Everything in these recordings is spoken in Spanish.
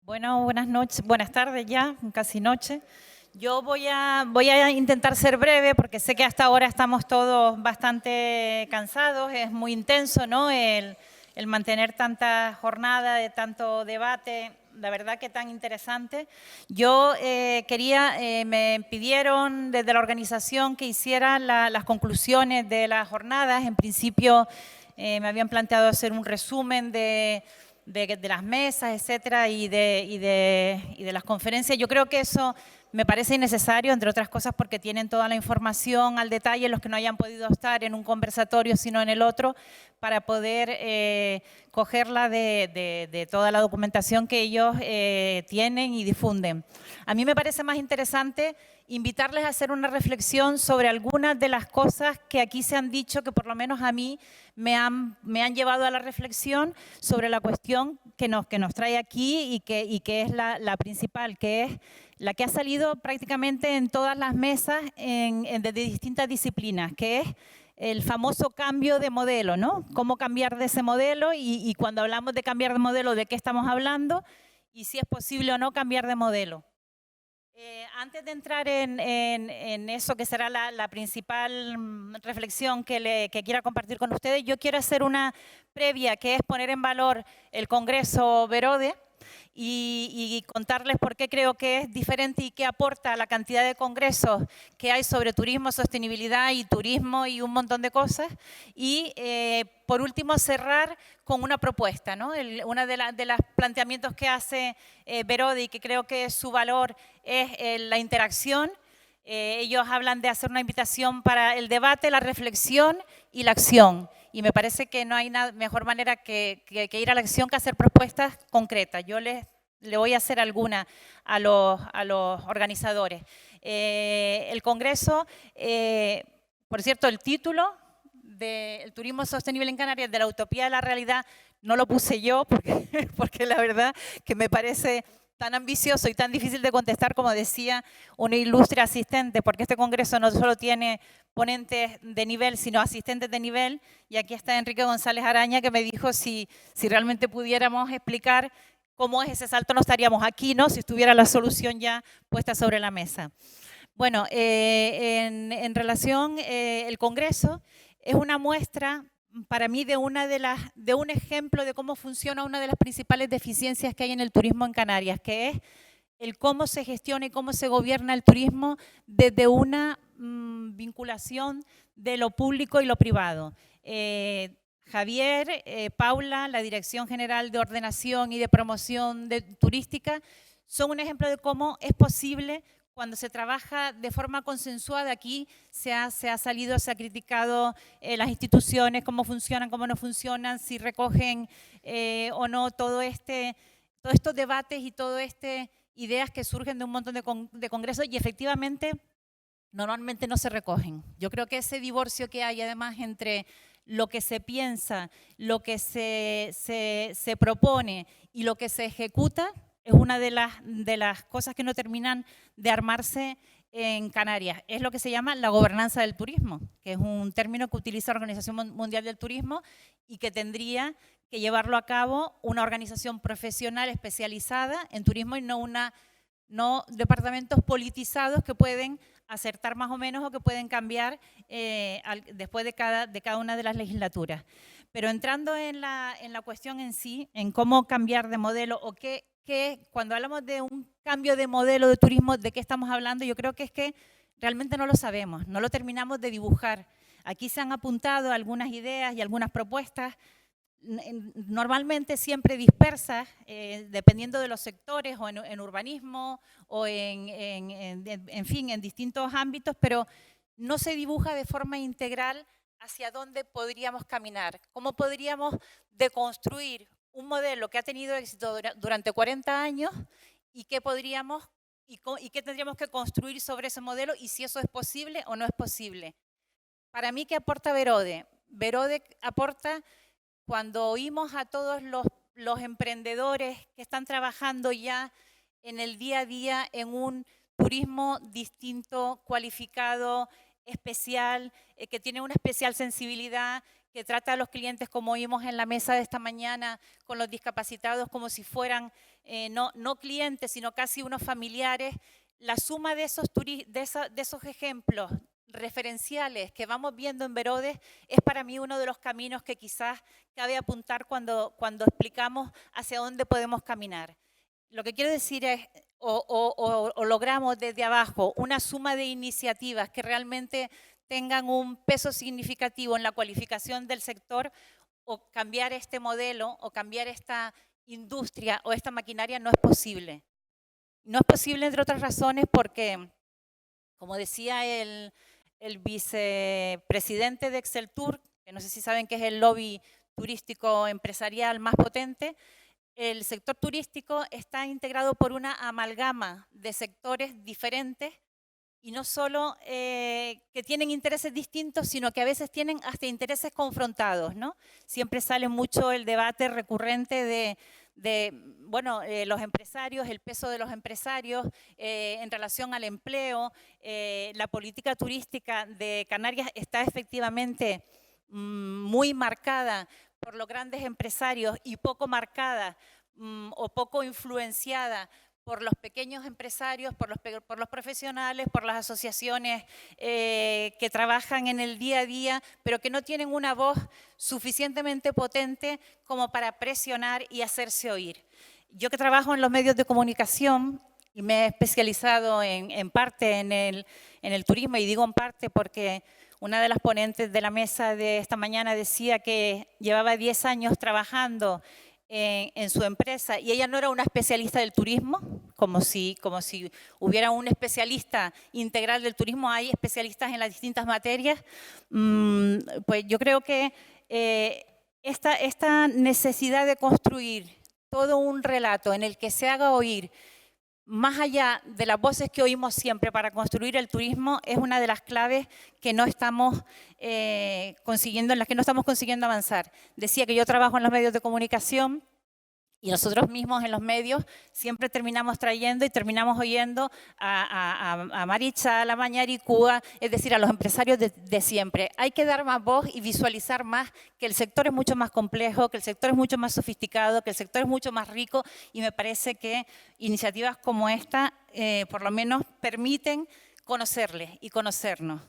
Bueno, buenas noches, buenas tardes ya, casi noche. Yo voy a intentar ser breve porque sé que hasta ahora estamos todos bastante cansados, es muy intenso, ¿no? El mantener tanta jornada de tanto debate, la verdad que tan interesante. Yo me pidieron desde la organización que hiciera las conclusiones de las jornadas. En principio me habían planteado hacer un resumen de las mesas, etcétera, y de las conferencias. Yo creo que eso me parece innecesario, entre otras cosas porque tienen toda la información al detalle, los que no hayan podido estar en un conversatorio, sino en el otro, para poder cogerla de toda la documentación que ellos tienen y difunden. A mí me parece más interesante invitarles a hacer una reflexión sobre algunas de las cosas que aquí se han dicho, que por lo menos a mí me han llevado a la reflexión sobre la cuestión que nos trae aquí y que es la principal, que es la que ha salido prácticamente en todas las mesas de distintas disciplinas, que es el famoso cambio de modelo, ¿no? Cómo cambiar de ese modelo y cuando hablamos de cambiar de modelo, ¿de qué estamos hablando? Y si es posible o no cambiar de modelo. Antes de entrar en eso, que será la principal reflexión que quiera compartir con ustedes, yo quiero hacer una previa, que es poner en valor el Congreso Verode y contarles por qué creo que es diferente y qué aporta la cantidad de congresos que hay sobre turismo, sostenibilidad y turismo y un montón de cosas. Y por último, cerrar con una propuesta, ¿no? Una de los planteamientos que hace Verode y que creo que su valor es la interacción. Ellos hablan de hacer una invitación para el debate, la reflexión y la acción. Y me parece que no hay mejor manera que ir a la acción que hacer propuestas concretas. Yo le voy a hacer alguna a los organizadores. El Congreso, por cierto, el título del turismo sostenible en Canarias, de la utopía a la realidad, no lo puse yo porque la verdad que me parece tan ambicioso y tan difícil de contestar, como decía un ilustre asistente, porque este congreso no solo tiene ponentes de nivel, sino asistentes de nivel, y aquí está Enrique González Araña, que me dijo si realmente pudiéramos explicar cómo es ese salto, no estaríamos aquí, ¿no? Si estuviera la solución ya puesta sobre la mesa. Bueno, en relación, el congreso es una muestra para mí de un ejemplo de cómo funciona una de las principales deficiencias que hay en el turismo en Canarias, que es el cómo se gestiona y cómo se gobierna el turismo desde una vinculación de lo público y lo privado. Javier, Paula, la Dirección General de Ordenación y de Promoción Turística, son un ejemplo de cómo es posible cuando se trabaja de forma consensuada. Aquí se ha salido, se ha criticado las instituciones, cómo funcionan, cómo no funcionan, si recogen o no todos estos debates y todas estas ideas que surgen de un montón de congresos y efectivamente normalmente no se recogen. Yo creo que ese divorcio que hay además entre lo que se piensa, lo que se propone y lo que se ejecuta es una de las cosas que no terminan de armarse en Canarias. Es lo que se llama la gobernanza del turismo, que es un término que utiliza la Organización Mundial del Turismo y que tendría que llevarlo a cabo una organización profesional especializada en turismo y no departamentos politizados que pueden acertar más o menos o que pueden cambiar después de cada una de las legislaturas. Pero entrando en la cuestión en sí, en cómo cambiar de modelo o cuando hablamos de un cambio de modelo de turismo, ¿de qué estamos hablando? Yo creo que es que realmente no lo sabemos, no lo terminamos de dibujar. Aquí se han apuntado algunas ideas y algunas propuestas, normalmente siempre dispersas, dependiendo de los sectores o en urbanismo o en fin, en distintos ámbitos, pero no se dibuja de forma integral hacia dónde podríamos caminar, cómo podríamos deconstruir un modelo que ha tenido éxito durante 40 años y qué podríamos y qué tendríamos que construir sobre ese modelo y si eso es posible o no es posible. Para mí, ¿qué aporta Verode? Verode aporta, cuando oímos a todos los emprendedores que están trabajando ya en el día a día en un turismo distinto, cualificado, especial, que tiene una especial sensibilidad, que trata a los clientes, como oímos en la mesa de esta mañana, con los discapacitados como si fueran no clientes, sino casi unos familiares. La suma de esos ejemplos referenciales que vamos viendo en Verodes es para mí uno de los caminos que quizás cabe apuntar cuando explicamos hacia dónde podemos caminar. Lo que quiero decir es, o logramos desde abajo una suma de iniciativas que realmente tengan un peso significativo en la cualificación del sector, o cambiar este modelo, o cambiar esta industria o esta maquinaria no es posible. No es posible, entre otras razones, porque, como decía el vicepresidente de Exceltur, que no sé si saben que es el lobby turístico empresarial más potente, el sector turístico está integrado por una amalgama de sectores diferentes, y no solo que tienen intereses distintos, sino que a veces tienen hasta intereses confrontados, ¿no? Siempre sale mucho el debate recurrente bueno, los empresarios, el peso de los empresarios en relación al empleo. La política turística de Canarias está efectivamente muy marcada por los grandes empresarios y poco marcada o poco influenciada por los pequeños empresarios, por los profesionales, por las asociaciones que trabajan en el día a día, pero que no tienen una voz suficientemente potente como para presionar y hacerse oír. Yo, que trabajo en los medios de comunicación y me he especializado en parte en el turismo, y digo en parte porque una de las ponentes de la mesa de esta mañana decía que llevaba 10 años trabajando en su empresa, y ella no era una especialista del turismo, como si hubiera un especialista integral del turismo. Hay especialistas en las distintas materias. Pues yo creo que esta necesidad de construir todo un relato en el que se haga oír, más allá de las voces que oímos siempre para construir el turismo, es una de las claves que no estamos consiguiendo, en las que no estamos consiguiendo avanzar. Decía que yo trabajo en los medios de comunicación, y nosotros mismos en los medios siempre terminamos trayendo y terminamos oyendo a Marichal, a Mañaricúa, es decir, a los empresarios de siempre. Hay que dar más voz y visualizar más que el sector es mucho más complejo, que el sector es mucho más sofisticado, que el sector es mucho más rico, y me parece que iniciativas como esta por lo menos permiten conocerles y conocernos.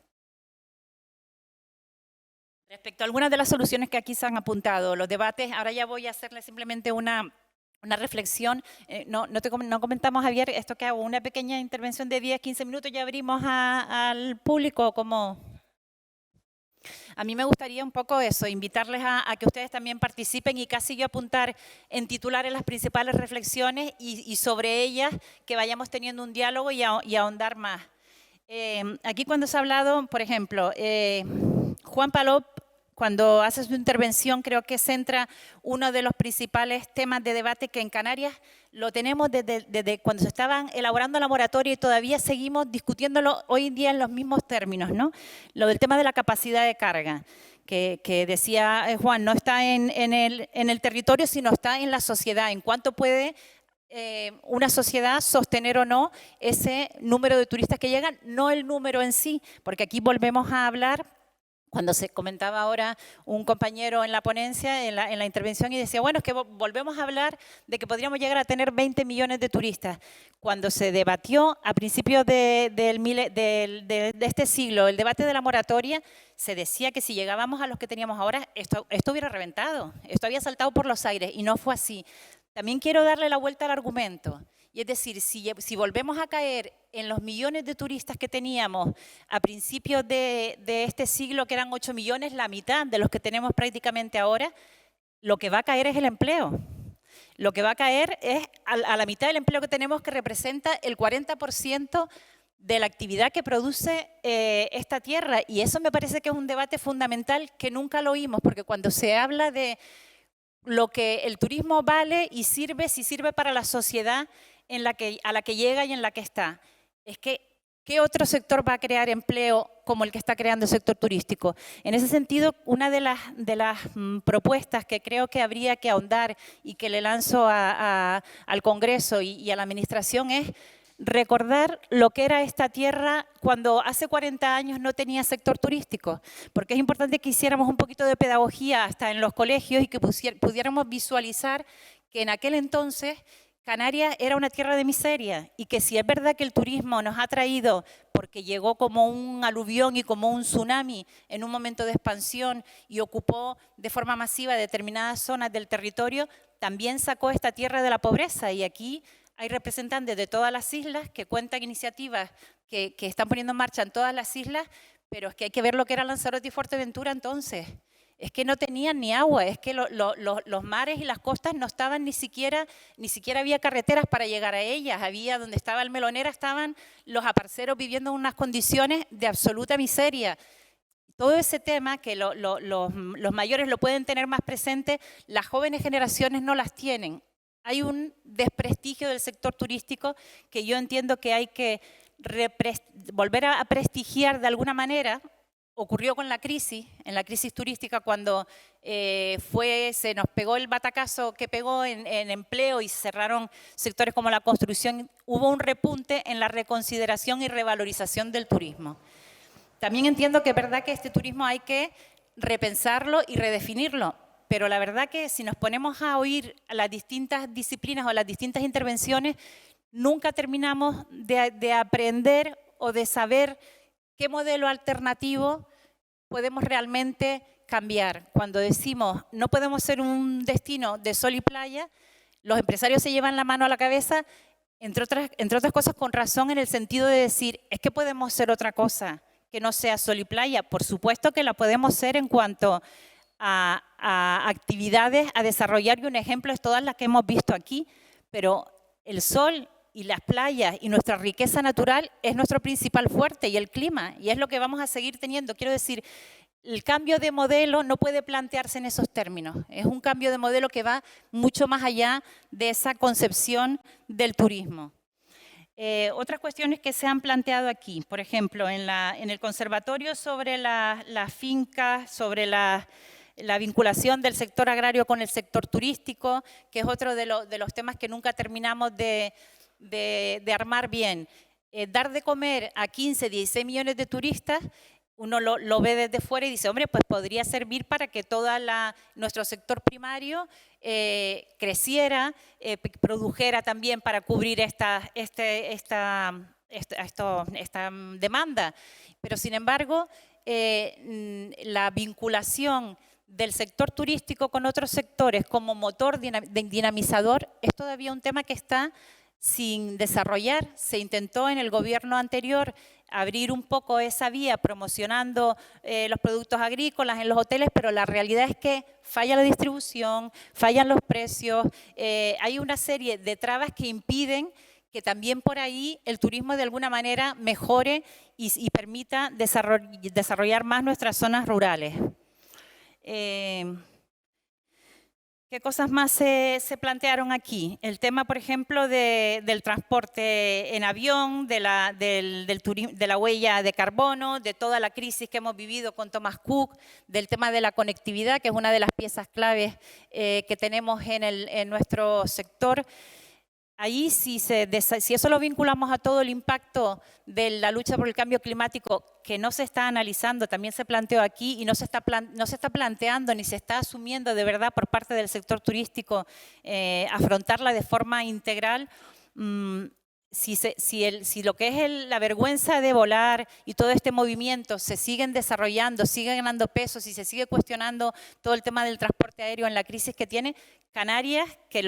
Respecto a algunas de las soluciones que aquí se han apuntado, los debates, ahora ya voy a hacerle simplemente una reflexión. No comentamos, Javier, esto que hago, una pequeña intervención de 10, 15 minutos, ya abrimos al público. Como a mí me gustaría un poco eso, invitarles a que ustedes también participen, y casi yo apuntar en titulares las principales reflexiones, y sobre ellas que vayamos teniendo un diálogo y ahondar más. Aquí, cuando se ha hablado, por ejemplo, Juan Palop, cuando hace su intervención, creo que centra uno de los principales temas de debate que en Canarias lo tenemos desde cuando se estaban elaborando la moratoria, y todavía seguimos discutiéndolo hoy en día en los mismos términos, ¿no? Lo del tema de la capacidad de carga, que decía Juan, no está en el territorio, sino está en la sociedad. ¿En cuánto puede una sociedad sostener o no ese número de turistas que llegan? No el número en sí, porque aquí volvemos a hablar. Cuando se comentaba ahora un compañero en la ponencia, en la intervención, y decía, bueno, es que volvemos a hablar de que podríamos llegar a tener 20 millones de turistas. Cuando se debatió a principios de este siglo el debate de la moratoria, se decía que si llegábamos a los que teníamos ahora, esto hubiera reventado, esto había saltado por los aires, y no fue así. También quiero darle la vuelta al argumento. Y es decir, si volvemos a caer en los millones de turistas que teníamos a principios de este siglo, que eran 8 millones, la mitad de los que tenemos prácticamente ahora, lo que va a caer es el empleo. Lo que va a caer es a la mitad del empleo que tenemos, que representa el 40% de la actividad que produce esta tierra. Y eso me parece que es un debate fundamental que nunca lo oímos, porque cuando se habla de lo que el turismo vale y sirve, si sirve para la sociedad a la que llega y en la que está, es que ¿qué otro sector va a crear empleo como el que está creando el sector turístico? En ese sentido, una de las propuestas que creo que habría que ahondar, y que le lanzo al Congreso y a la Administración, es recordar lo que era esta tierra cuando hace 40 años no tenía sector turístico, porque es importante que hiciéramos un poquito de pedagogía hasta en los colegios y que pudiéramos visualizar que en aquel entonces Canarias era una tierra de miseria y que si es verdad que el turismo nos ha traído, porque llegó como un aluvión y como un tsunami en un momento de expansión y ocupó de forma masiva determinadas zonas del territorio, también sacó esta tierra de la pobreza y aquí hay representantes de todas las islas que cuentan iniciativas que están poniendo en marcha en todas las islas, pero es que hay que ver lo que era Lanzarote y Fuerteventura entonces. Es que no tenían ni agua, es que los mares y las costas no estaban ni siquiera había carreteras para llegar a ellas. Había, donde estaba el Melonera, estaban los aparceros viviendo en unas condiciones de absoluta miseria. Todo ese tema que los mayores lo pueden tener más presente, las jóvenes generaciones no las tienen. Hay un desprestigio del sector turístico que yo entiendo que hay que volver a prestigiar de alguna manera. Ocurrió con la crisis, en la crisis turística, cuando se nos pegó el batacazo que pegó en empleo y se cerraron sectores como la construcción, hubo un repunte en la reconsideración y revalorización del turismo. También entiendo que es verdad que este turismo hay que repensarlo y redefinirlo, pero la verdad que si nos ponemos a oír a las distintas disciplinas o las distintas intervenciones, nunca terminamos de aprender o de saber qué modelo alternativo podemos realmente cambiar. Cuando decimos no podemos ser un destino de sol y playa, los empresarios se llevan la mano a la cabeza, entre otras cosas con razón, en el sentido de decir, es que podemos ser otra cosa que no sea sol y playa. Por supuesto que la podemos ser en cuanto a actividades a desarrollar, y un ejemplo es todas las que hemos visto aquí, pero el sol y las playas y nuestra riqueza natural es nuestro principal fuerte, y el clima, y es lo que vamos a seguir teniendo. Quiero decir, el cambio de modelo no puede plantearse en esos términos. Es un cambio de modelo que va mucho más allá de esa concepción del turismo. Otras cuestiones que se han planteado aquí, por ejemplo, en el conservatorio sobre las fincas, sobre la vinculación del sector agrario con el sector turístico, que es otro de los temas que nunca terminamos de armar bien. Dar de comer a 15, 16 millones de turistas, uno lo ve desde fuera y dice, hombre, pues podría servir para que todo nuestro sector primario creciera, produjera también para cubrir esta demanda. Pero sin embargo, la vinculación del sector turístico con otros sectores como motor dinamizador es todavía un tema que está sin desarrollar. Se intentó en el gobierno anterior abrir un poco esa vía promocionando los productos agrícolas en los hoteles, pero la realidad es que falla la distribución, fallan los precios, hay una serie de trabas que impiden que también por ahí el turismo de alguna manera mejore y permita desarrollar más nuestras zonas rurales. ¿Qué cosas más se plantearon aquí? El tema, por ejemplo, del transporte en avión, de la huella de carbono, de toda la crisis que hemos vivido con Thomas Cook, del tema de la conectividad, que es una de las piezas claves que tenemos en nuestro sector. Ahí, si eso lo vinculamos a todo el impacto de la lucha por el cambio climático, que no se está analizando, también se planteó aquí, y no se está planteando ni se está asumiendo de verdad por parte del sector turístico afrontarla de forma integral. Si lo que es la vergüenza de volar y todo este movimiento se siguen desarrollando, sigue ganando peso, si se sigue cuestionando todo el tema del transporte aéreo en la crisis que tiene, Canarias, que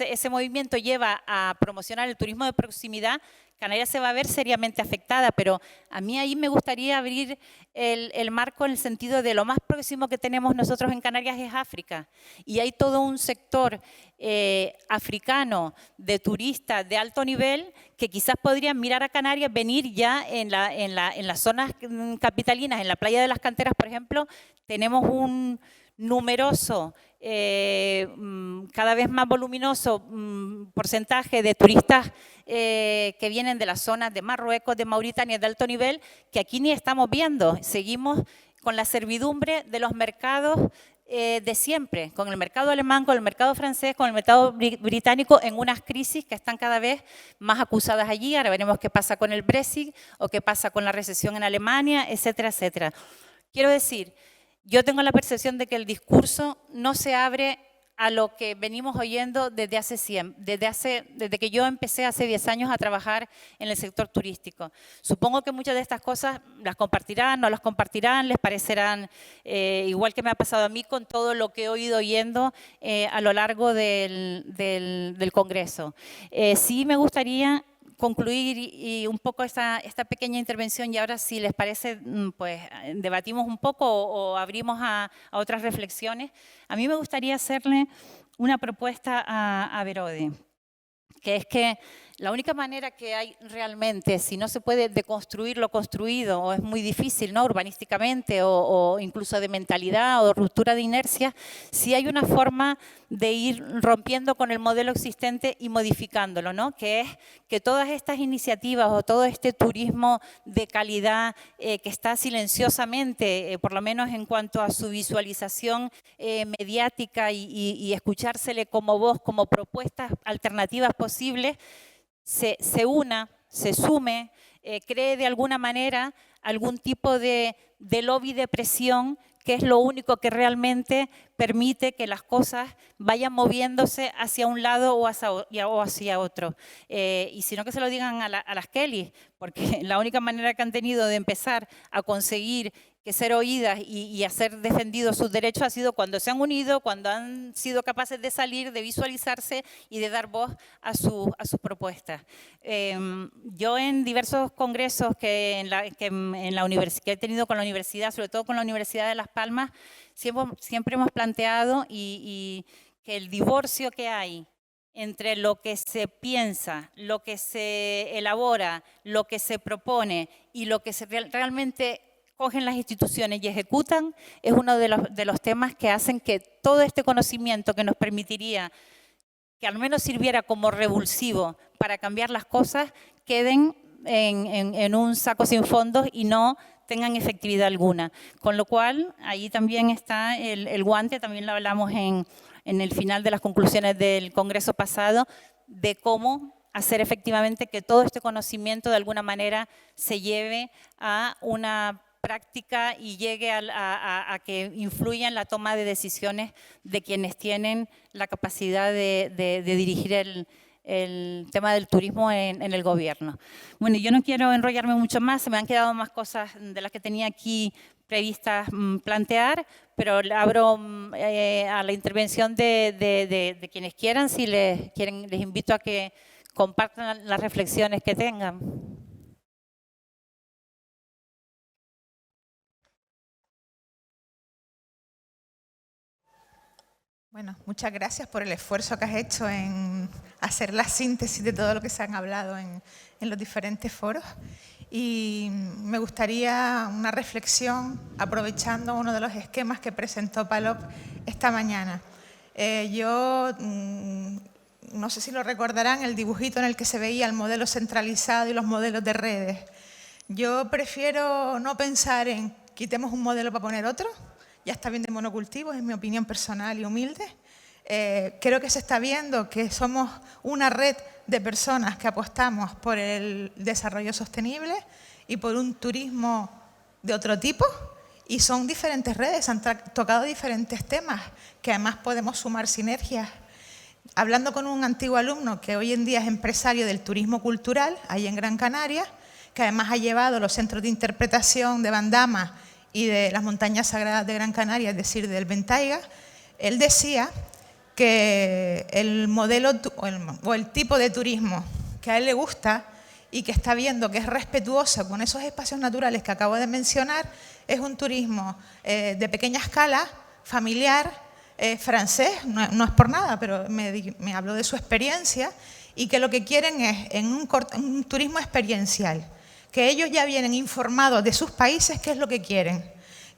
ese movimiento lleva a promocionar el turismo de proximidad, Canarias se va a ver seriamente afectada, pero a mí ahí me gustaría abrir el marco en el sentido de lo más próximo que tenemos nosotros en Canarias es África, y hay todo un sector africano de turistas de alto nivel que quizás podrían mirar a Canarias, venir ya en las zonas capitalinas, en la playa de las Canteras, por ejemplo, tenemos un numeroso, cada vez más voluminoso porcentaje de turistas que vienen de las zonas de Marruecos, de Mauritania, de alto nivel, que aquí ni estamos viendo. Seguimos con la servidumbre de los mercados de siempre, con el mercado alemán, con el mercado francés, con el mercado británico, en unas crisis que están cada vez más acusadas allí. Ahora veremos qué pasa con el Brexit o qué pasa con la recesión en Alemania, etcétera, etcétera. Quiero decir, yo tengo la percepción de que el discurso no se abre a lo que venimos oyendo desde que yo empecé hace 10 años a trabajar en el sector turístico. Supongo que muchas de estas cosas las compartirán, no las compartirán, les parecerán igual que me ha pasado a mí con todo lo que he oído oyendo a lo largo del Congreso. Sí me gustaría concluir y un poco esta pequeña intervención, y ahora si les parece, pues debatimos un poco o abrimos a otras reflexiones. A mí me gustaría hacerle una propuesta a Verode, que es que la única manera que hay realmente, si no se puede deconstruir lo construido, o es muy difícil, ¿no?, urbanísticamente, o incluso de mentalidad o ruptura de inercia, si hay una forma de ir rompiendo con el modelo existente y modificándolo, ¿no?, que es que todas estas iniciativas o todo este turismo de calidad que está silenciosamente, por lo menos en cuanto a su visualización mediática y escuchársele como voz, como propuestas alternativas posibles, se una, se sume, cree de alguna manera algún tipo de lobby de presión, que es lo único que realmente permite que las cosas vayan moviéndose hacia un lado o hacia otro. Y si no, que se lo digan a las Kelly, porque la única manera que han tenido de empezar a conseguir que ser oídas y hacer defendidos sus derechos ha sido cuando se han unido, cuando han sido capaces de salir, de visualizarse y de dar voz a sus propuestas. Yo en diversos congresos que he tenido con la universidad, sobre todo con la Universidad de Las Palmas, siempre hemos planteado que el divorcio que hay entre lo que se piensa, lo que se elabora, lo que se propone y lo que realmente cogen las instituciones y ejecutan, es uno de los temas que hacen que todo este conocimiento que nos permitiría que al menos sirviera como revulsivo para cambiar las cosas, queden en un saco sin fondos y no tengan efectividad alguna. Con lo cual, ahí también está el guante, también lo hablamos en el final de las conclusiones del Congreso pasado, de cómo hacer efectivamente que todo este conocimiento de alguna manera se lleve a una práctica y llegue a que influya en la toma de decisiones de quienes tienen la capacidad de dirigir el tema del turismo en el gobierno. Bueno, yo no quiero enrollarme mucho más, se me han quedado más cosas de las que tenía aquí previstas plantear, pero abro a la intervención de quienes quieran. Si les invito a que compartan las reflexiones que tengan. Bueno, muchas gracias por el esfuerzo que has hecho en hacer la síntesis de todo lo que se han hablado en los diferentes foros. Y me gustaría una reflexión aprovechando uno de los esquemas que presentó Palop esta mañana. Yo no sé si lo recordarán, el dibujito en el que se veía el modelo centralizado y los modelos de redes. Yo prefiero no pensar en quitemos un modelo para poner otro. Ya está bien de monocultivos, es mi opinión personal y humilde. Creo que se está viendo que somos una red de personas que apostamos por el desarrollo sostenible y por un turismo de otro tipo, y son diferentes redes, han tocado diferentes temas, que además podemos sumar sinergias. Hablando con un antiguo alumno que hoy en día es empresario del turismo cultural, ahí en Gran Canaria, que además ha llevado los centros de interpretación de Bandama y de las montañas sagradas de Gran Canaria, es decir, del Ventaiga, él decía que el modelo o el tipo de turismo que a él le gusta y que está viendo que es respetuoso con esos espacios naturales que acabo de mencionar, es un turismo de pequeña escala, familiar, francés, no es por nada, pero me habló de su experiencia, y que lo que quieren es en un turismo experiencial, que ellos ya vienen informados de sus países qué es lo que quieren.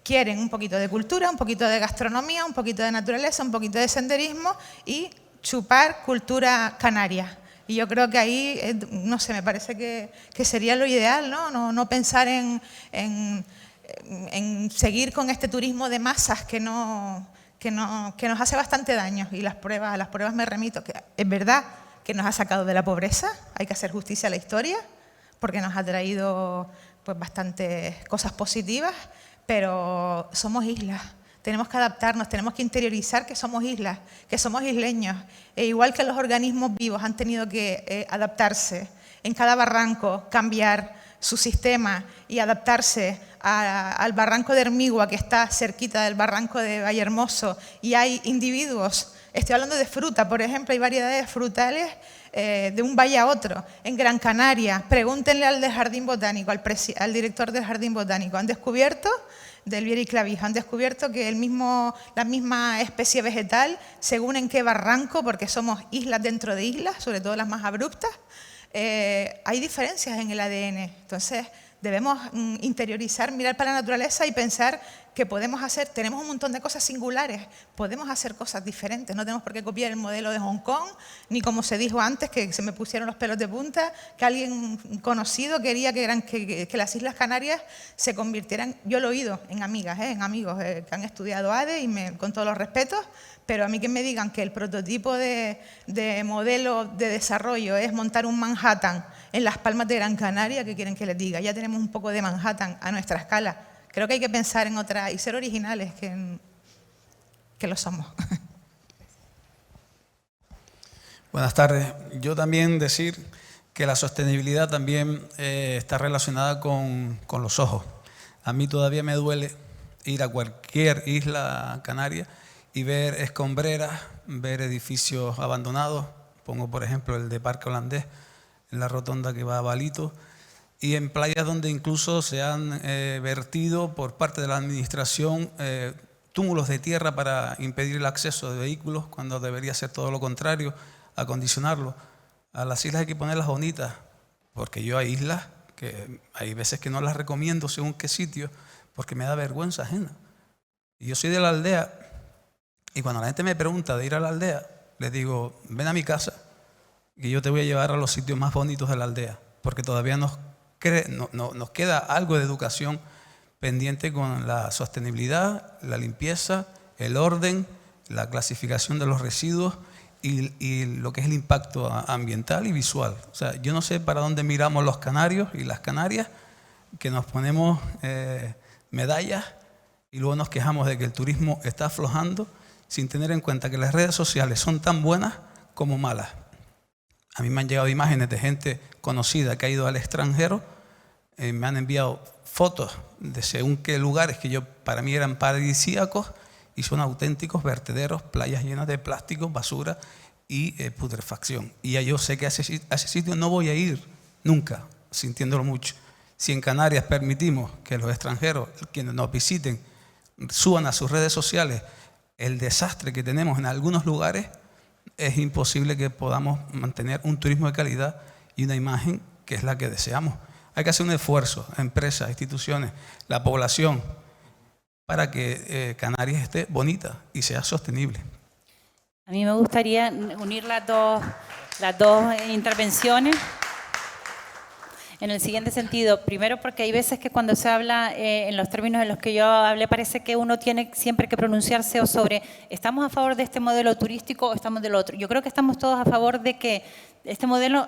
Quieren un poquito de cultura, un poquito de gastronomía, un poquito de naturaleza, un poquito de senderismo y chupar cultura canaria. Y yo creo que ahí, no sé, me parece que sería lo ideal, ¿no? No pensar en seguir con este turismo de masas que no que nos hace bastante daño, y a las pruebas me remito, que es verdad que nos ha sacado de la pobreza, hay que hacer justicia a la historia, porque nos ha traído pues bastantes cosas positivas, pero somos islas. Tenemos que adaptarnos, tenemos que interiorizar que somos islas, que somos isleños. E igual que los organismos vivos han tenido que adaptarse en cada barranco, cambiar su sistema y adaptarse al barranco de Hermigua, que está cerquita del barranco de Vallehermoso, y hay individuos, estoy hablando de fruta, por ejemplo, hay variedades frutales de un valle a otro. En Gran Canaria, pregúntenle al del Jardín Botánico, al director del Jardín Botánico, han descubierto, del Viera y Clavijo, han descubierto que la misma especie vegetal, según en qué barranco, porque somos islas dentro de islas, sobre todo las más abruptas, hay diferencias en el ADN. Entonces, debemos interiorizar, mirar para la naturaleza y pensar que podemos hacer, tenemos un montón de cosas singulares, podemos hacer cosas diferentes, no tenemos por qué copiar el modelo de Hong Kong, ni como se dijo antes, que se me pusieron los pelos de punta, que alguien conocido quería que las Islas Canarias se convirtieran, yo lo he oído en amigas, en amigos que han estudiado ADE, y con todos los respetos, pero a mí que me digan que el prototipo de modelo de desarrollo es montar un Manhattan en Las Palmas de Gran Canaria, ¿qué quieren que les diga? Ya tenemos un poco de Manhattan a nuestra escala. Creo que hay que pensar en otra y ser originales, que lo somos. Buenas tardes. Yo también decir que la sostenibilidad también está relacionada con los ojos. A mí todavía me duele ir a cualquier isla canaria y ver escombreras, ver edificios abandonados. Pongo, por ejemplo, el de Parque Holandés, en la rotonda que va a Balito, y en playas donde incluso se han vertido por parte de la administración túmulos de tierra para impedir el acceso de vehículos, cuando debería ser todo lo contrario, acondicionarlo. A las islas hay que ponerlas bonitas, porque yo hay islas que hay veces que no las recomiendo según qué sitio, porque me da vergüenza ajena. Y yo soy de la aldea, y cuando la gente me pregunta de ir a la aldea, les digo, ven a mi casa y yo te voy a llevar a los sitios más bonitos de la aldea, porque todavía nos queda algo de educación pendiente con la sostenibilidad, la limpieza, el orden, la clasificación de los residuos y lo que es el impacto ambiental y visual. O sea, yo no sé para dónde miramos los canarios y las canarias, que nos ponemos medallas y luego nos quejamos de que el turismo está aflojando sin tener en cuenta que las redes sociales son tan buenas como malas. A mí me han llegado imágenes de gente conocida que ha ido al extranjero, me han enviado fotos de según qué lugares que para mí eran paradisíacos y son auténticos vertederos, playas llenas de plástico, basura y putrefacción. Y ya yo sé que a ese sitio no voy a ir nunca, sintiéndolo mucho. Si en Canarias permitimos que los extranjeros, quienes nos visiten, suban a sus redes sociales el desastre que tenemos en algunos lugares, es imposible que podamos mantener un turismo de calidad y una imagen que es la que deseamos. Hay que hacer un esfuerzo, empresas, instituciones, la población, para que Canarias esté bonita y sea sostenible. A mí me gustaría unir las dos intervenciones en el siguiente sentido. Primero, porque hay veces que cuando se habla en los términos en los que yo hablé, parece que uno tiene siempre que pronunciarse o sobre ¿estamos a favor de este modelo turístico o estamos del otro? Yo creo que estamos todos a favor de que este modelo,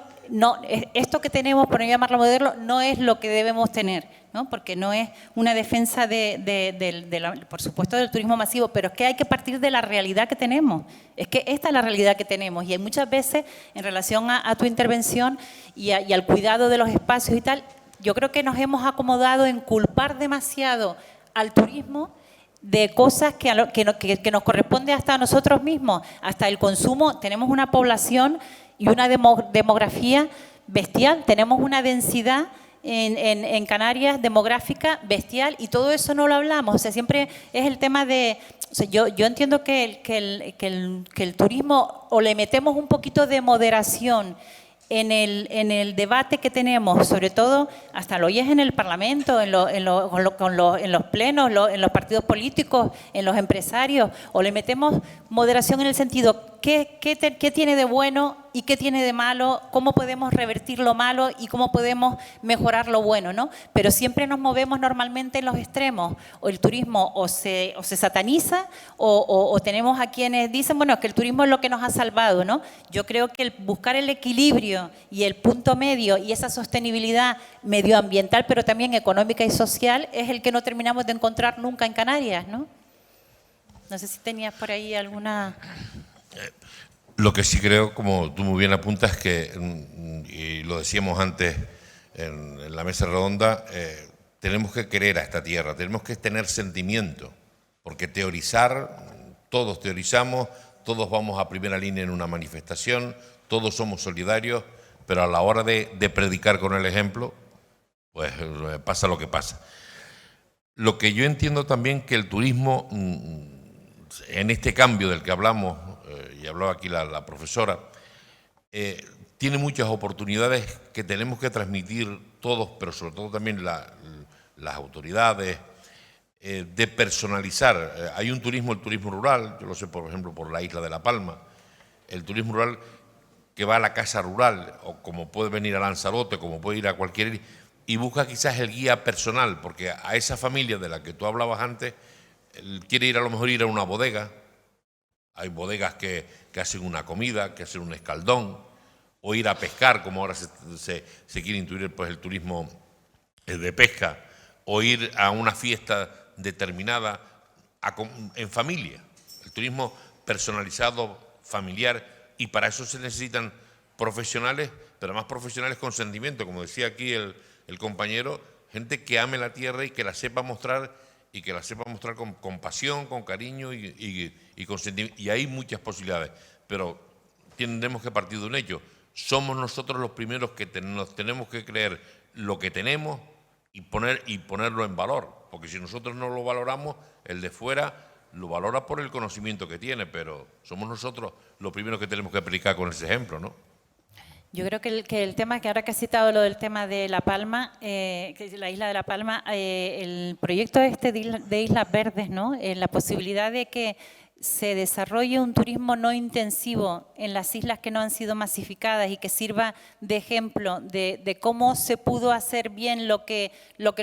esto que tenemos, por no llamarlo modelo, no es lo que debemos tener, ¿no? Porque no es una defensa por supuesto, del turismo masivo, pero es que hay que partir de la realidad que tenemos. Es que esta es la realidad que tenemos y hay muchas veces, en relación a tu intervención y al cuidado de los espacios y tal, yo creo que nos hemos acomodado en culpar demasiado al turismo de cosas que nos corresponde hasta a nosotros mismos, hasta el consumo. Tenemos una población y una demografía bestial, tenemos una densidad en Canarias demográfica bestial y todo eso no lo hablamos. O sea, siempre es el tema de... O sea, yo entiendo que el turismo, o le metemos un poquito de moderación en el debate que tenemos, sobre todo hasta lo oyes en el Parlamento, en los plenos, en los partidos políticos, en los empresarios, o le metemos moderación en el sentido, ¿qué tiene de bueno y qué tiene de malo, cómo podemos revertir lo malo y cómo podemos mejorar lo bueno, ¿no? Pero siempre nos movemos normalmente en los extremos, o el turismo o se sataniza o tenemos a quienes dicen, bueno, que el turismo es lo que nos ha salvado, ¿no? Yo creo que buscar el equilibrio y el punto medio y esa sostenibilidad medioambiental, pero también económica y social, es el que no terminamos de encontrar nunca en Canarias, ¿no? No sé si tenías por ahí alguna... Lo que sí creo, como tú muy bien apuntas, que, y lo decíamos antes en la mesa redonda, tenemos que querer a esta tierra, tenemos que tener sentimiento, porque teorizar, todos teorizamos, todos vamos a primera línea en una manifestación, todos somos solidarios, pero a la hora de predicar con el ejemplo, pues pasa lo que pasa. Lo que yo entiendo también que el turismo, en este cambio del que hablamos, y hablaba aquí la profesora, tiene muchas oportunidades que tenemos que transmitir todos, pero sobre todo también las autoridades, de personalizar. Hay un turismo, el turismo rural, yo lo sé por ejemplo por la isla de La Palma, el turismo rural que va a la casa rural, o como puede venir a Lanzarote, como puede ir a cualquier... y busca quizás el guía personal, porque a esa familia de la que tú hablabas antes, él quiere ir a lo mejor ir a una bodega. Hay bodegas que hacen una comida, que hacen un escaldón, o ir a pescar, como ahora se quiere intuir pues, el turismo de pesca, o ir a una fiesta determinada en familia. El turismo personalizado, familiar, y para eso se necesitan profesionales, pero más profesionales con sentimiento, como decía aquí el compañero, gente que ame la tierra y que la sepa mostrar, y que la sepa mostrar con pasión, con cariño y con sentimiento. Y hay muchas posibilidades, pero tendremos que partir de un hecho. Somos nosotros los primeros que nos tenemos que creer lo que tenemos y ponerlo en valor, porque si nosotros no lo valoramos, el de fuera lo valora por el conocimiento que tiene, pero somos nosotros los primeros que tenemos que predicar con ese ejemplo, ¿no? Yo creo que el tema, que ahora que has citado lo del tema de La Palma, que es la isla de La Palma, el proyecto de Islas Verdes, ¿no? La posibilidad de que se desarrolle un turismo no intensivo en las islas que no han sido masificadas y que sirva de ejemplo de cómo se pudo hacer bien lo que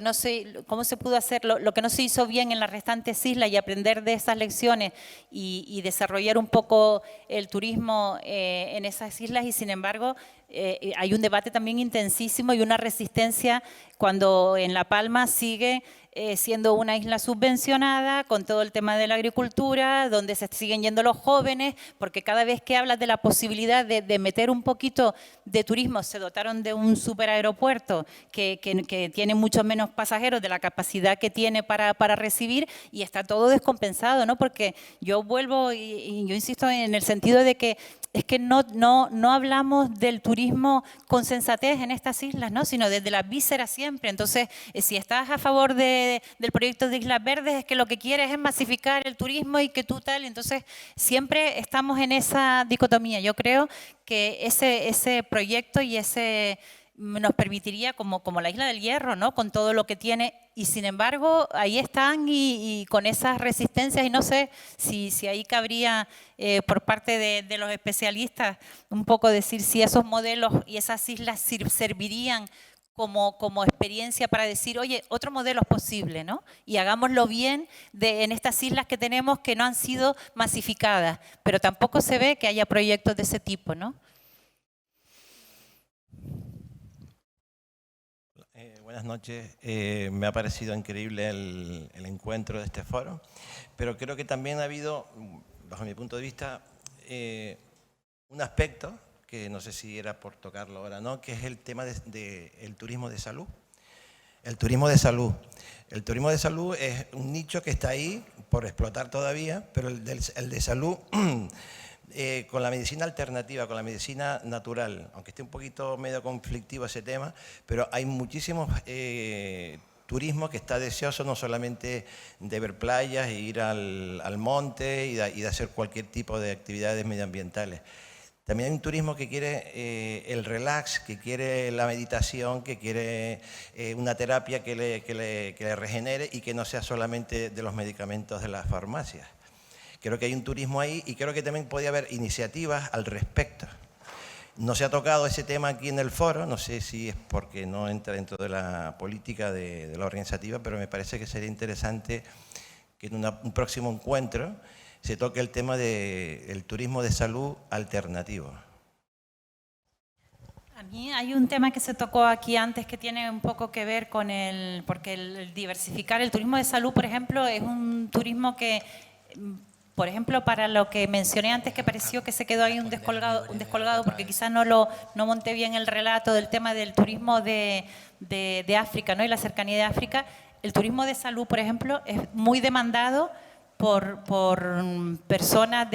no se hizo bien en las restantes islas, y aprender de esas lecciones y desarrollar un poco el turismo en esas islas. Y sin embargo hay un debate también intensísimo y una resistencia cuando en La Palma sigue siendo una isla subvencionada con todo el tema de la agricultura, donde se siguen yendo los jóvenes, porque cada vez que hablas de la posibilidad de meter un poquito de turismo, se dotaron de un superaeropuerto que tiene muchos menos pasajeros de la capacidad que tiene para recibir, y está todo descompensado, ¿no? Porque yo vuelvo y yo insisto en el sentido de que es que no hablamos del turismo con sensatez en estas islas, ¿no? Sino desde las vísceras siempre. Entonces, si estás a favor del proyecto de Islas Verdes, es que lo que quieres es masificar el turismo y que tú tal. Entonces, siempre estamos en esa dicotomía. Yo creo que ese proyecto y ese nos permitiría, como la Isla del Hierro, ¿no? Con todo lo que tiene, y sin embargo ahí están y con esas resistencias, y no sé si ahí cabría por parte de los especialistas un poco decir si esos modelos y esas islas servirían como experiencia para decir, oye, otro modelo es posible, ¿no? Y hagámoslo bien en estas islas que tenemos que no han sido masificadas, pero tampoco se ve que haya proyectos de ese tipo, ¿no? Buenas noches. Me ha parecido increíble el encuentro de este foro, pero creo que también ha habido, bajo mi punto de vista, un aspecto que no sé si era por tocarlo ahora, ¿no? Que es el tema del turismo de salud. El turismo de salud. El turismo de salud es un nicho que está ahí por explotar todavía, pero el de salud, con la medicina alternativa, con la medicina natural, aunque esté un poquito medio conflictivo ese tema, pero hay muchísimos turismo que está deseoso no solamente de ver playas e ir al monte y de hacer cualquier tipo de actividades medioambientales. También hay un turismo que quiere el relax, que quiere la meditación, que quiere una terapia que le regenere y que no sea solamente de los medicamentos de las farmacias. Creo que hay un turismo ahí y creo que también podría haber iniciativas al respecto. No se ha tocado ese tema aquí en el foro, no sé si es porque no entra dentro de la política de la organizativa, pero me parece que sería interesante que en un próximo encuentro se toque el tema del turismo de salud alternativo. A mí hay un tema que se tocó aquí antes que tiene un poco que ver con porque el diversificar el turismo de salud, por ejemplo, es un turismo que, por ejemplo, para lo que mencioné antes, que pareció que se quedó ahí un descolgado porque quizás no monté bien el relato del tema del turismo de África, ¿no? Y la cercanía de África. El turismo de salud, por ejemplo, es muy demandado por personas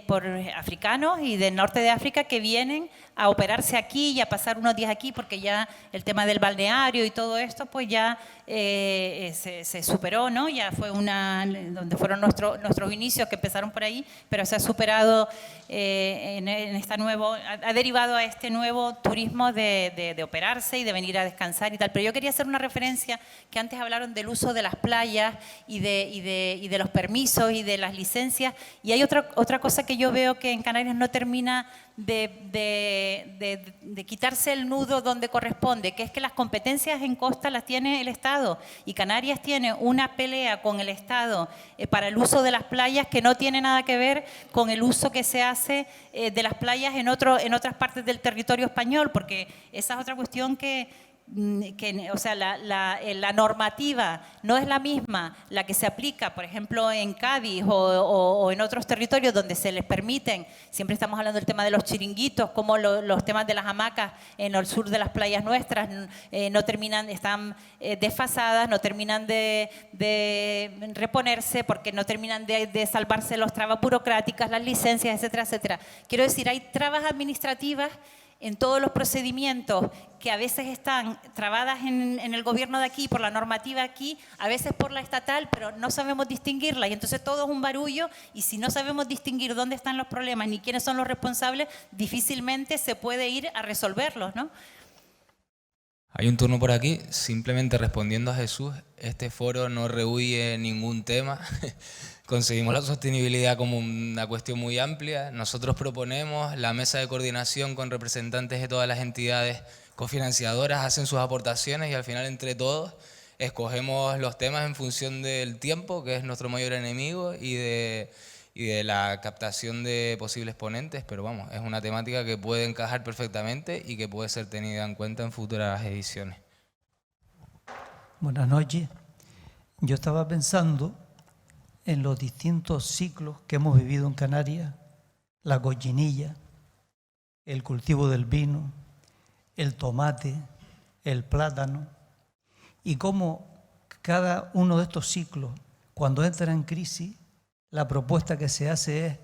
por africanos y del norte de África que vienen a operarse aquí y a pasar unos días aquí, porque ya el tema del balneario y todo esto pues ya se superó, ¿no? Ya fue donde fueron nuestros inicios, que empezaron por ahí, pero se ha superado en esta ha derivado a este nuevo turismo de operarse y de venir a descansar y tal. Pero yo quería hacer una referencia, que antes hablaron del uso de las playas y de los permisos y de las licencias, y hay otra cosa que yo veo que en Canarias no termina de quitarse el nudo donde corresponde, que es que las competencias en costa las tiene el Estado, y Canarias tiene una pelea con el Estado para el uso de las playas que no tiene nada que ver con el uso que se hace de las playas en otras partes del territorio español, porque esa es otra cuestión o sea, la normativa no es la misma la que se aplica, por ejemplo, en Cádiz o en otros territorios donde se les permiten, siempre estamos hablando del tema de los chiringuitos, como los temas de las hamacas en el sur de las playas nuestras no terminan, están desfasadas, no terminan de reponerse, porque no terminan de salvarse las trabas burocráticas, las licencias, etcétera, etcétera. Quiero decir, hay trabas administrativas en todos los procedimientos que a veces están trabadas en el gobierno de aquí, por la normativa aquí, a veces por la estatal, pero no sabemos distinguirla, y entonces todo es un barullo, y si no sabemos distinguir dónde están los problemas ni quiénes son los responsables, difícilmente se puede ir a resolverlos, ¿no? Hay un turno por aquí, simplemente respondiendo a Jesús, este foro no rehúye ningún tema. Conseguimos la sostenibilidad como una cuestión muy amplia. Nosotros proponemos la mesa de coordinación con representantes de todas las entidades cofinanciadoras, hacen sus aportaciones y al final entre todos escogemos los temas en función del tiempo, que es nuestro mayor enemigo, y de la captación de posibles ponentes, pero vamos, es una temática que puede encajar perfectamente y que puede ser tenida en cuenta en futuras ediciones. Buenas noches. Yo estaba pensando en los distintos ciclos que hemos vivido en Canarias, la cochinilla, el cultivo del vino, el tomate, el plátano, y cómo cada uno de estos ciclos, cuando entra en crisis, la propuesta que se hace es,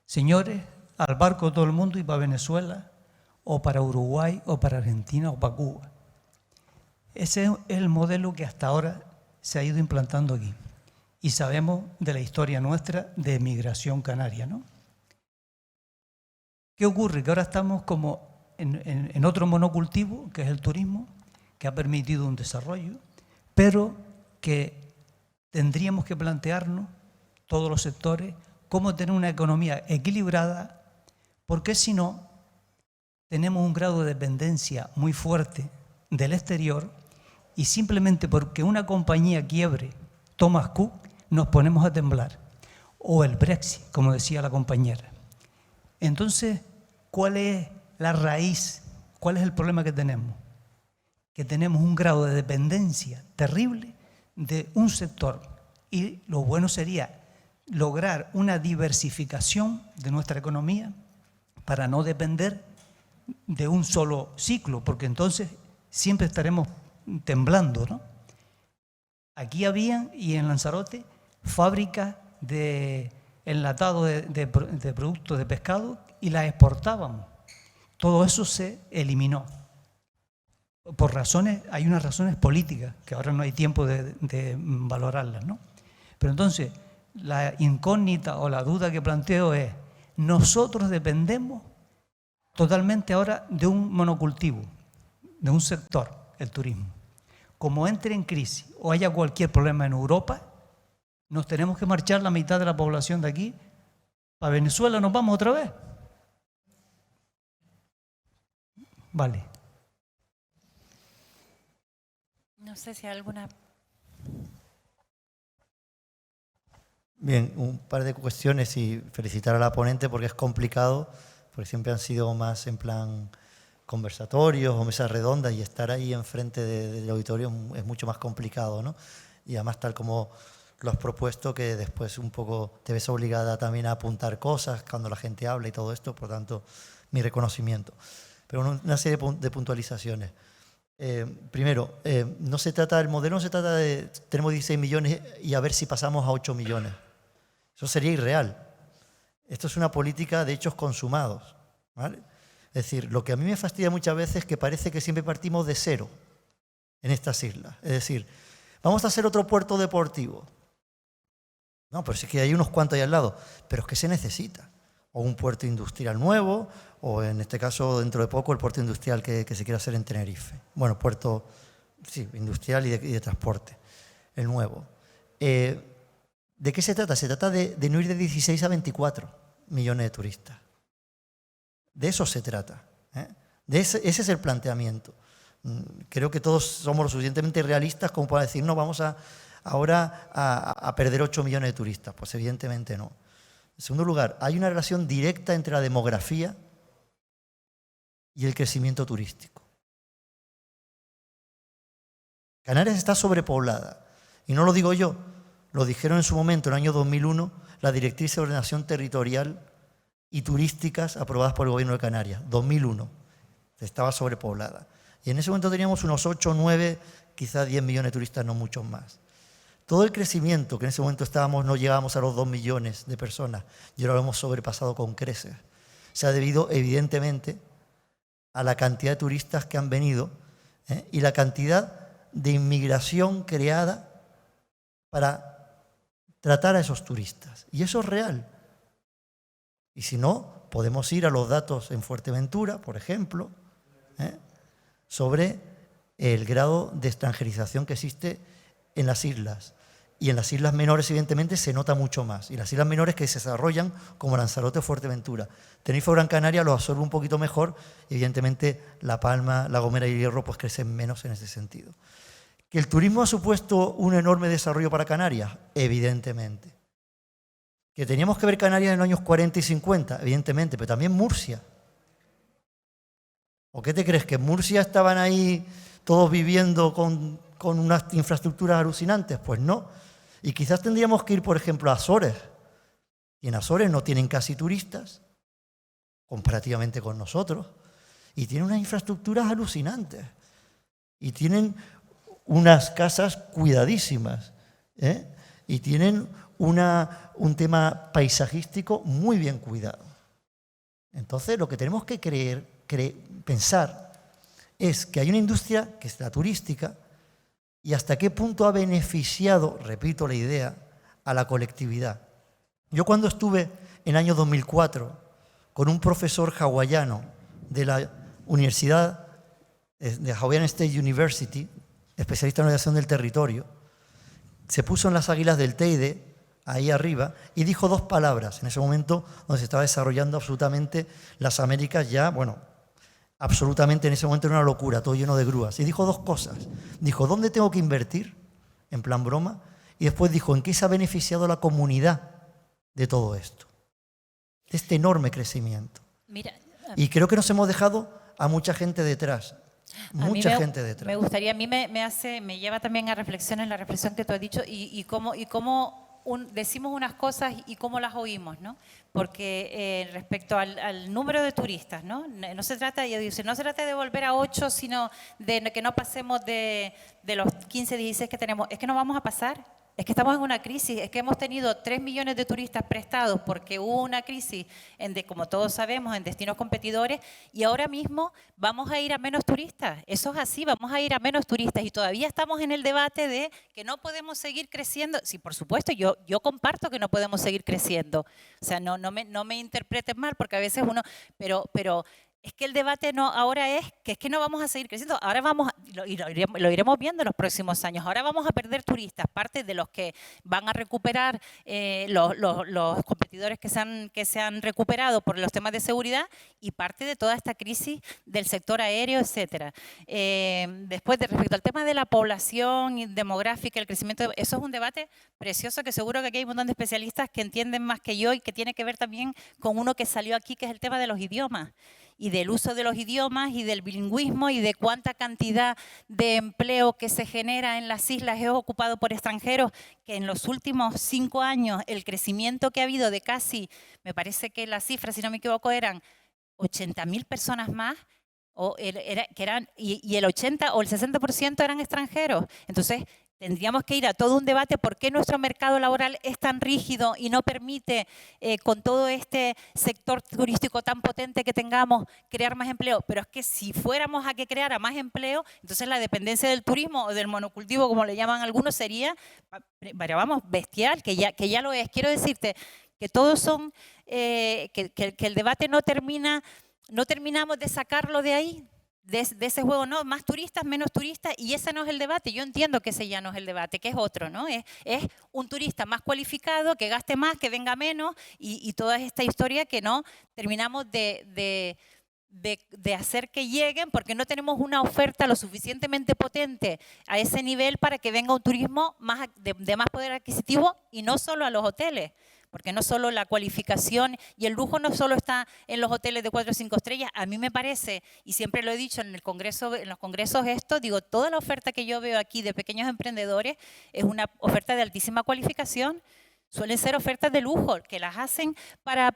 señores, al barco todo el mundo y para Venezuela, o para Uruguay, o para Argentina, o para Cuba. Ese es el modelo que hasta ahora se ha ido implantando aquí. Y sabemos de la historia nuestra de migración canaria, ¿no? ¿Qué ocurre? Que ahora estamos como en otro monocultivo, que es el turismo, que ha permitido un desarrollo, pero que tendríamos que plantearnos, todos los sectores, cómo tener una economía equilibrada, porque si no, tenemos un grado de dependencia muy fuerte del exterior, y simplemente porque una compañía quiebre, Thomas Cook, nos ponemos a temblar, o el Brexit, como decía la compañera. Entonces, ¿cuál es la raíz? ¿Cuál es el problema que tenemos? Que tenemos un grado de dependencia terrible de un sector, y lo bueno sería lograr una diversificación de nuestra economía para no depender de un solo ciclo, porque entonces siempre estaremos temblando, ¿no? Aquí había, y en Lanzarote, fábricas de enlatado de productos de pescado, y las exportábamos. Todo eso se eliminó. Por razones, hay unas razones políticas, que ahora no hay tiempo de valorarlas, ¿no? Pero entonces, la incógnita o la duda que planteo es, nosotros dependemos totalmente ahora de un monocultivo, de un sector, el turismo. Como entre en crisis o haya cualquier problema en Europa, nos tenemos que marchar la mitad de la población de aquí. ¿A Venezuela nos vamos otra vez? Vale. No sé si hay alguna... Bien, un par de cuestiones y felicitar a la ponente porque es complicado, porque siempre han sido más en plan conversatorios o mesas redondas y estar ahí enfrente del auditorio es mucho más complicado, ¿no? Y además tal como lo has propuesto, que después un poco te ves obligada también a apuntar cosas cuando la gente habla y todo esto, por tanto, mi reconocimiento. Pero una serie de puntualizaciones. Primero, no se trata, el modelo no se trata de tenemos 16 millones y a ver si pasamos a 8 millones. Eso sería irreal. Esto es una política de hechos consumados, ¿vale? Es decir, lo que a mí me fastidia muchas veces es que parece que siempre partimos de cero en estas islas. Es decir, vamos a hacer otro puerto deportivo. No, pero sí que hay unos cuantos ahí al lado. Pero es que se necesita. O un puerto industrial nuevo, o en este caso, dentro de poco, el puerto industrial que se quiere hacer en Tenerife. Bueno, puerto sí, industrial y de transporte, el nuevo. ¿De qué se trata? Se trata de no ir de 16 a 24 millones de turistas. De eso se trata, ¿eh? Ese es el planteamiento. Creo que todos somos lo suficientemente realistas como para decir, no, vamos ahora a perder 8 millones de turistas. Pues evidentemente no. En segundo lugar, hay una relación directa entre la demografía y el crecimiento turístico. Canarias está sobrepoblada. Y no lo digo yo, lo dijeron en su momento, en el año 2001, las directrices de ordenación territorial y turísticas aprobadas por el Gobierno de Canarias. 2001. Estaba sobrepoblada. Y en ese momento teníamos unos 8, 9, quizás 10 millones de turistas, no muchos más. Todo el crecimiento, que en ese momento no llegábamos a los 2 millones de personas, y ahora lo hemos sobrepasado con creces, se ha debido evidentemente a la cantidad de turistas que han venido, y la cantidad de inmigración creada para tratar a esos turistas. Y eso es real. Y si no, podemos ir a los datos en Fuerteventura, por ejemplo, sobre el grado de extranjerización que existe en las islas. Y en las islas menores, evidentemente, se nota mucho más. Y las islas menores que se desarrollan como Lanzarote o Fuerteventura. Tenerife o Gran Canaria lo absorbe un poquito mejor. Evidentemente, La Palma, La Gomera y el Hierro pues crecen menos en ese sentido. ¿Que el turismo ha supuesto un enorme desarrollo para Canarias? Evidentemente. ¿Que teníamos que ver Canarias en los años 40 y 50? Evidentemente, pero también Murcia. ¿O qué te crees? ¿Que en Murcia estaban ahí todos viviendo con unas infraestructuras alucinantes? Pues no. Y quizás tendríamos que ir, por ejemplo, a Azores. Y en Azores no tienen casi turistas, comparativamente con nosotros. Y tienen unas infraestructuras alucinantes. Y tienen unas casas cuidadísimas, y tienen un tema paisajístico muy bien cuidado. Entonces, lo que tenemos que pensar es que hay una industria que es la turística y hasta qué punto ha beneficiado, repito la idea, a la colectividad. Yo cuando estuve en el año 2004 con un profesor hawaiano de la Universidad de Hawaiian State University, especialista en ordenación del territorio, se puso en las águilas del Teide, ahí arriba, y dijo 2 palabras, en ese momento donde se estaba desarrollando absolutamente las Américas ya, bueno, absolutamente en ese momento era una locura, todo lleno de grúas. Y dijo 2 cosas. Dijo, ¿dónde tengo que invertir? En plan broma. Y después dijo, ¿en qué se ha beneficiado la comunidad de todo esto? De este enorme crecimiento. Mira, y creo que nos hemos dejado a mucha gente detrás. Mucha gente detrás. Me gustaría, a mí me lleva también a reflexiones, la reflexión que tú has dicho y cómo decimos unas cosas y cómo las oímos, ¿no? Porque respecto al número de turistas, ¿no? No se trata de volver a 8, sino de que no pasemos de los 15, 16 que tenemos. Es que no vamos a pasar. Es que estamos en una crisis, es que hemos tenido 3 millones de turistas prestados porque hubo una crisis, como todos sabemos, en destinos competidores y ahora mismo vamos a ir a menos turistas. Eso es así, vamos a ir a menos turistas y todavía estamos en el debate de que no podemos seguir creciendo. Sí, por supuesto, yo comparto que no podemos seguir creciendo. O sea, no me interpreten mal porque a veces uno… Pero es que el debate no ahora es que no vamos a seguir creciendo, ahora vamos, lo iremos viendo en los próximos años, ahora vamos a perder turistas, parte de los que van a recuperar los competidores que se han recuperado por los temas de seguridad y parte de toda esta crisis del sector aéreo, etcétera. Después, respecto al tema de la población demográfica, el crecimiento, eso es un debate precioso que seguro que aquí hay un montón de especialistas que entienden más que yo y que tiene que ver también con uno que salió aquí, que es el tema de los idiomas y del uso de los idiomas y del bilingüismo y de cuánta cantidad de empleo que se genera en las islas es ocupado por extranjeros, que en los últimos 5 años el crecimiento que ha habido de casi, me parece que las cifras, si no me equivoco, eran 80.000 personas más, y el 80 o el 60% eran extranjeros. Entonces, tendríamos que ir a todo un debate por qué nuestro mercado laboral es tan rígido y no permite, con todo este sector turístico tan potente que tengamos, crear más empleo. Pero es que si fuéramos a que creara más empleo, entonces la dependencia del turismo o del monocultivo, como le llaman algunos, sería, vamos, bestial, que ya lo es. Quiero decirte que todos son, que el debate no terminamos de sacarlo de ahí, de ese juego, no, más turistas, menos turistas, y ese no es el debate. Yo entiendo que ese ya no es el debate, que es otro, ¿no? Es un turista más cualificado, que gaste más, que venga menos, y toda esta historia que no terminamos de hacer que lleguen, porque no tenemos una oferta lo suficientemente potente a ese nivel para que venga un turismo de más poder adquisitivo, y no solo a los hoteles. Porque no solo la cualificación y el lujo no solo está en los hoteles de 4 o 5 estrellas. A mí me parece, y siempre lo he dicho en los congresos esto, digo, toda la oferta que yo veo aquí de pequeños emprendedores es una oferta de altísima cualificación. Suelen ser ofertas de lujo, que las hacen para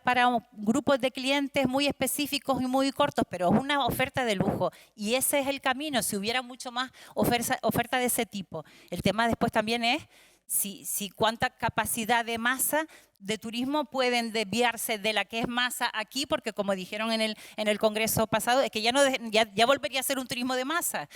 grupos de clientes muy específicos y muy cortos, pero es una oferta de lujo. Y ese es el camino, si hubiera mucho más oferta de ese tipo. El tema después también es si cuánta capacidad de masa de turismo pueden desviarse de la que es masa aquí, porque como dijeron en el congreso pasado, es que ya volvería a ser un turismo de masa,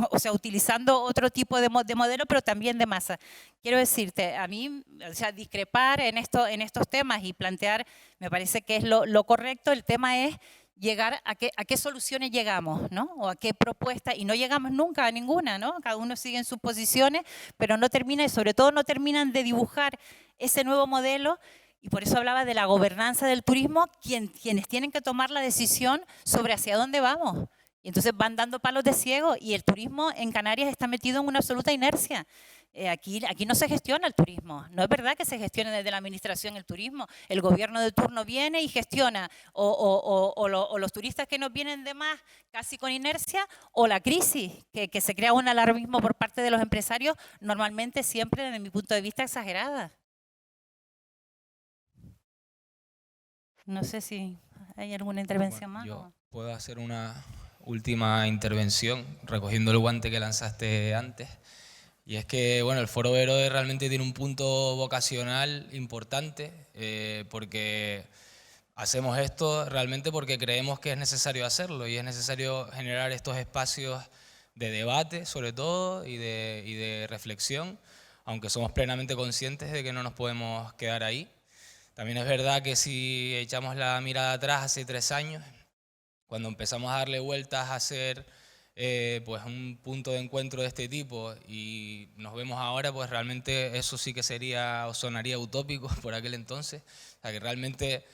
o sea, utilizando otro tipo de modelo, pero también de masa. Quiero decirte, a mí, o sea, discrepar en estos temas y plantear, me parece que es lo correcto. El tema es llegar a qué soluciones llegamos, ¿no? O a qué propuestas, y no llegamos nunca a ninguna, ¿no? Cada uno sigue en sus posiciones, pero no termina, y sobre todo no terminan de dibujar ese nuevo modelo, y por eso hablaba de la gobernanza del turismo, quienes tienen que tomar la decisión sobre hacia dónde vamos. Y entonces van dando palos de ciego, y el turismo en Canarias está metido en una absoluta inercia. Aquí no se gestiona el turismo, no es verdad que se gestione desde la administración el turismo. El gobierno de turno viene y gestiona o los turistas que nos vienen de más casi con inercia, o la crisis, que se crea un alarmismo por parte de los empresarios, normalmente siempre desde mi punto de vista exagerada. No sé si hay alguna intervención más. Yo puedo hacer una última intervención recogiendo el guante que lanzaste antes. Y es que, bueno, el Foro Vero realmente tiene un punto vocacional importante, porque hacemos esto realmente porque creemos que es necesario hacerlo, y es necesario generar estos espacios de debate, sobre todo, y de reflexión, aunque somos plenamente conscientes de que no nos podemos quedar ahí. También es verdad que si echamos la mirada atrás hace 3 años, cuando empezamos a darle vueltas a hacer pues un punto de encuentro de este tipo, y nos vemos ahora, pues realmente eso sí que sería o sonaría utópico por aquel entonces. O sea, que realmente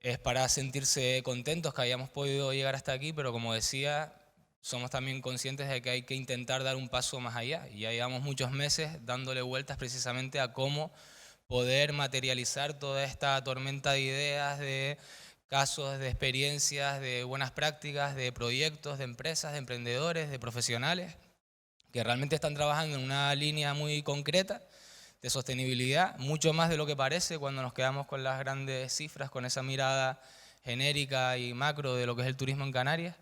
es para sentirse contentos que hayamos podido llegar hasta aquí, pero como decía, somos también conscientes de que hay que intentar dar un paso más allá, y ya llevamos muchos meses dándole vueltas precisamente a cómo poder materializar toda esta tormenta de ideas, de casos, de experiencias, de buenas prácticas, de proyectos, de empresas, de emprendedores, de profesionales, que realmente están trabajando en una línea muy concreta de sostenibilidad, mucho más de lo que parece cuando nos quedamos con las grandes cifras, con esa mirada genérica y macro de lo que es el turismo en Canarias,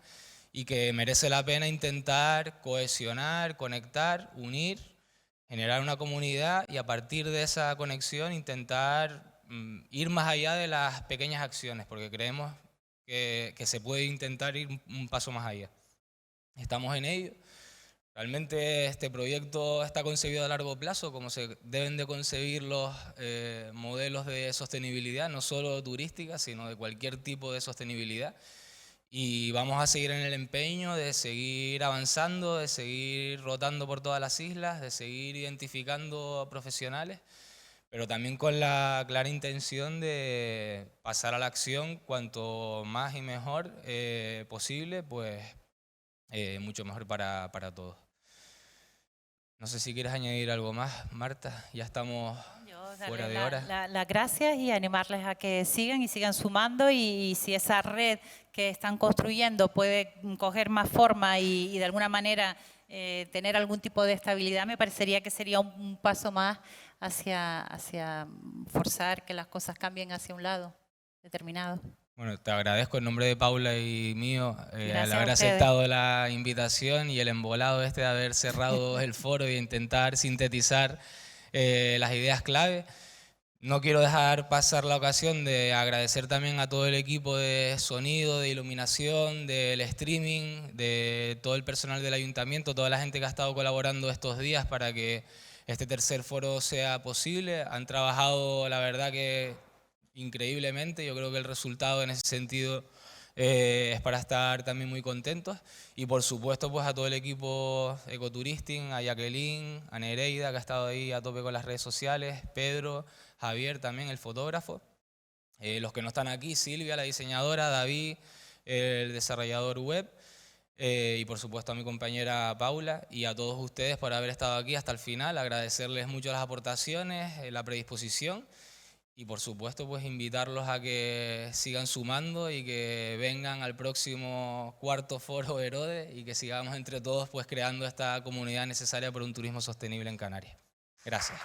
y que merece la pena intentar cohesionar, conectar, unir, generar una comunidad, y a partir de esa conexión intentar ir más allá de las pequeñas acciones, porque creemos que se puede intentar ir un paso más allá. Estamos en ello. Realmente este proyecto está concebido a largo plazo, como se deben de concebir los modelos de sostenibilidad, no solo turística, sino de cualquier tipo de sostenibilidad. Y vamos a seguir en el empeño de seguir avanzando, de seguir rotando por todas las islas, de seguir identificando profesionales, pero también con la clara intención de pasar a la acción cuanto más y mejor posible, pues mucho mejor para todos. No sé si quieres añadir algo más, Marta, ya estamos fuera de hora. Las gracias y animarles a que sigan y sigan sumando, y si esa red que están construyendo puede coger más forma y de alguna manera tener algún tipo de estabilidad, me parecería que sería un paso más hacia forzar que las cosas cambien hacia un lado determinado. Bueno, te agradezco en nombre de Paula y mío al haber a ustedes. aceptado la invitación y el embolado de haber cerrado el foro e intentar sintetizar las ideas clave. No quiero dejar pasar la ocasión de agradecer también a todo el equipo de sonido, de iluminación, del streaming, de todo el personal del ayuntamiento, toda la gente que ha estado colaborando estos días para que este tercer foro sea posible. Han trabajado, la verdad, que increíblemente. Yo creo que el resultado en ese sentido es para estar también muy contentos. Y por supuesto pues a todo el equipo Ecotouristing, a Jacqueline, a Nereida, que ha estado ahí a tope con las redes sociales, Pedro, Javier también, el fotógrafo, los que no están aquí, Silvia, la diseñadora, David, el desarrollador web, y por supuesto a mi compañera Paula, y a todos ustedes por haber estado aquí hasta el final. Agradecerles mucho las aportaciones, la predisposición. Y por supuesto, pues invitarlos a que sigan sumando y que vengan al próximo cuarto foro Herodes y que sigamos entre todos pues creando esta comunidad necesaria para un turismo sostenible en Canarias. Gracias.